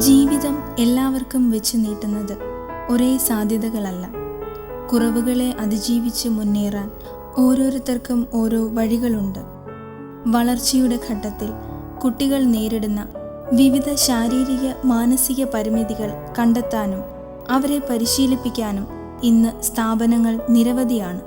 ജീവിതം എല്ലാവർക്കും വെച്ച് നീട്ടുന്നത് ഒരേ സാധ്യതകളല്ല. കുറവുകളെ അതിജീവിച്ച് മുന്നേറാൻ ഓരോരുത്തർക്കും ഓരോ വഴികളുണ്ട്. വളർച്ചയുടെ ഘട്ടത്തിൽ കുട്ടികൾ നേരിടുന്ന വിവിധ ശാരീരിക മാനസിക പരിമിതികൾ കണ്ടെത്താനും അവരെ പരിശീലിപ്പിക്കാനും ഇന്ന് സ്ഥാപനങ്ങൾ നിരവധിയാണ്.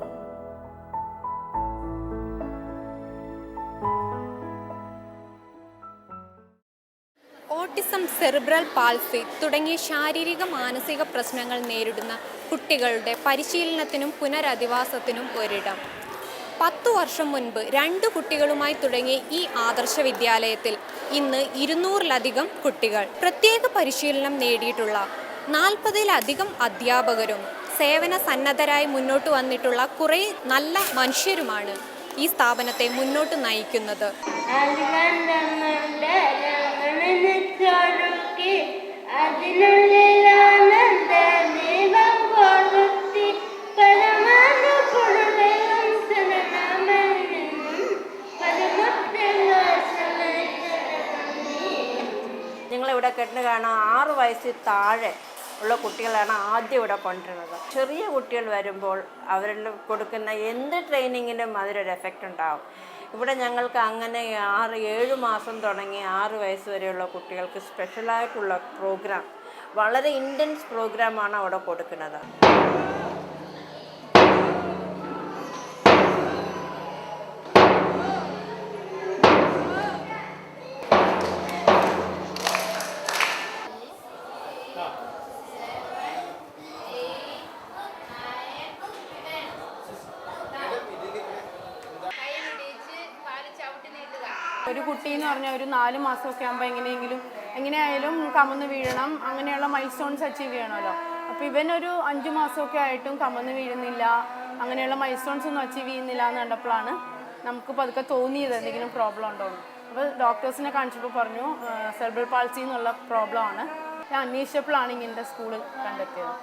ഓട്ടിസം, സെറിബ്രൽ പാൾസി തുടങ്ങിയ ശാരീരിക മാനസിക പ്രശ്നങ്ങൾ നേരിടുന്ന കുട്ടികളുടെ പരിശീലനത്തിനും പുനരധിവാസത്തിനും ഒരിടം. 10 വർഷം മുൻപ് 2 കുട്ടികളുമായി തുടങ്ങിയ ഈ ആദർശ വിദ്യാലയത്തിൽ ഇന്ന് 200-ലധികം കുട്ടികൾ, പ്രത്യേക പരിശീലനം നേടിയിട്ടുള്ള 40-ലധികം അധ്യാപകരും സേവന സന്നദ്ധരായി മുന്നോട്ട് വന്നിട്ടുള്ള കുറേ നല്ല മനുഷ്യരുമാണ് ഈ സ്ഥാപനത്തെ മുന്നോട്ട് നയിക്കുന്നത്. നിങ്ങളിവിടെ കെട്ടിന് കാണാൻ 6 വയസ്സിൽ താഴെ ഉള്ള കുട്ടികളാണ് ആദ്യം ഇവിടെ കൊണ്ടുവരുന്നത്. ചെറിയ കുട്ടികൾ വരുമ്പോൾ അവരിൽ കൊടുക്കുന്ന എന്ത് ട്രെയിനിങ്ങിനും അതിലൊരു എഫക്റ്റ് ഉണ്ടാകും. ഇവിടെ ഞങ്ങൾക്ക് അങ്ങനെ 6-7 മാസം തുടങ്ങി 6 വയസ്സ് വരെയുള്ള കുട്ടികൾക്ക് സ്പെഷ്യലായിട്ടുള്ള പ്രോഗ്രാം, വളരെ ഇൻറ്റൻസ് പ്രോഗ്രാമാണ് അവിടെ കൊടുക്കുന്നത്. ഒരു കുട്ടി എന്ന് പറഞ്ഞാൽ ഒരു 4 മാസമൊക്കെ ആകുമ്പോൾ എങ്ങനെയായാലും കമന്ന് വീഴണം, അങ്ങനെയുള്ള മൈൽ സ്റ്റോൺസ് അച്ചീവ് ചെയ്യണമല്ലോ. അപ്പോൾ ഇവനൊരു 5 മാസമൊക്കെ ആയിട്ടും കമന്ന് വീഴുന്നില്ല, അങ്ങനെയുള്ള മൈൽ സ്റ്റോൺസ് ഒന്നും അച്ചീവ് ചെയ്യുന്നില്ല എന്ന് കണ്ടപ്പോഴാണ് നമുക്ക് പതുക്കെ തോന്നിയത് എന്തെങ്കിലും പ്രോബ്ലം ഉണ്ടോ എന്ന്. അപ്പോൾ ഡോക്ടേഴ്സിനെ കാണിച്ചപ്പോൾ പറഞ്ഞു സെറിബ്രൽ പാൾസി എന്നുള്ള പ്രോബ്ലം ആണ്. ഞാൻ അന്വേഷിച്ചപ്പോഴാണ് ഇങ്ങനത്തെ സ്കൂളിൽ കണ്ടെത്തിയത്.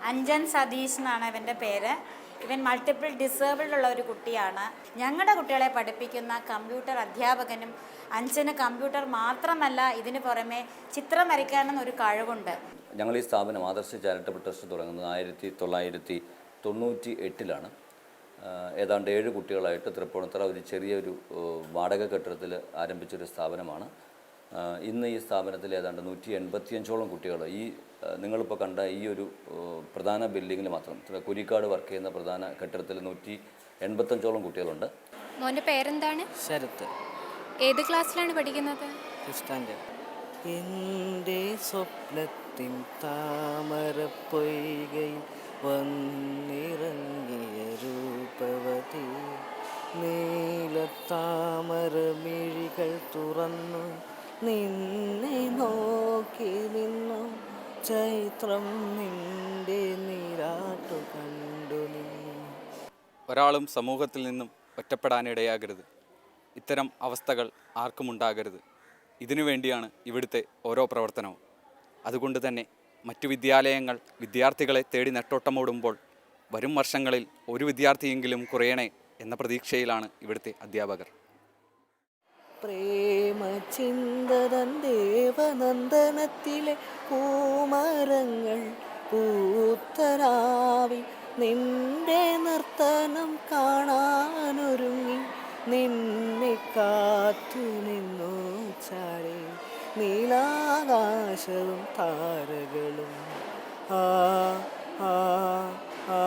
അഞ്ജൻ സതീഷ് എന്നാണ് ഇവൻ്റെ പേര്. ഇവൻ മൾട്ടിപ്പിൾ ഡിസേബിൾഡ് ഉള്ള ഒരു കുട്ടിയാണ്. ഞങ്ങളുടെ കുട്ടികളെ പഠിപ്പിക്കുന്ന കമ്പ്യൂട്ടർ അധ്യാപകനും അഞ്ജന് കമ്പ്യൂട്ടർ മാത്രമല്ല, ഇതിന് പുറമെ ചിത്രം വരയ്ക്കാനെന്ന ഒരു കഴിവുണ്ട്. ഞങ്ങൾ ഈ സ്ഥാപനം ആദർശ ചാരിറ്റബിൾ ട്രസ്റ്റ് തുടങ്ങുന്നത് 1998-ലാണ്. ഏതാണ്ട് 7 കുട്ടികളായിട്ട് തൃപ്പൂണിത്തുറ ഒരു ചെറിയൊരു വാടക കെട്ടിടത്തിൽ ആരംഭിച്ചൊരു സ്ഥാപനമാണ്. ഇന്ന് ഈ സ്ഥാപനത്തിൽ ഏതാണ്ട് 185ഓളം കുട്ടികൾ ഈ നിങ്ങളിപ്പോൾ കണ്ട ഈ ഒരു പ്രധാന ബിൽഡിങ്ങിൽ മാത്രം കുരിക്കാട് വർക്ക് ചെയ്യുന്ന പ്രധാന കെട്ടിടത്തിൽ 185ഓളം കുട്ടികളുണ്ട്. മോൻ്റെ പേരെന്താണ്? ശരത്ത്. ഏത് ക്ലാസ്സിലാണ് പഠിക്കുന്നത്? എൻ്റെ സ്വപ്നത്തിൻ താമരപ്പൊയ്കയിൽ വന്നിറങ്ങിയ രൂപവതി, നീലത്താമര മിഴികൾ തുറന്നു നിന്നെ നോക്കി നിന്നു, ചൈത്രം നിന്റെ നീരാട്ടു കണ്ടു നിന്നു. ഒരാളും സമൂഹത്തിൽ നിന്നും ഒറ്റപ്പെടാനിടയാകരുത്. ഇത്തരം അവസ്ഥകൾ ആർക്കും ഉണ്ടാകരുത്. ഇതിനു വേണ്ടിയാണ് ഇവിടുത്തെ ഓരോ പ്രവർത്തനവും. അതുകൊണ്ട് തന്നെ മറ്റു വിദ്യാലയങ്ങൾ വിദ്യാർത്ഥികളെ തേടി നെട്ടോട്ടമോടുമ്പോൾ വരും വർഷങ്ങളിൽ ഒരു വിദ്യാർത്ഥിയെങ്കിലും കുറയണേ എന്ന പ്രതീക്ഷയിലാണ് ഇവിടുത്തെ അധ്യാപകർ. പ്രേമചിന്തതൻ ദേവനന്ദനത്തിലെ പൂമരങ്ങൾ പൂത്തരാവി നിന്റെ നർത്തനം കാണാനൊരുങ്ങി, നിന്നെ കാത്തു നിന്നു ചാടി നീലാകാശവും താരകളും. ആ ആ ആ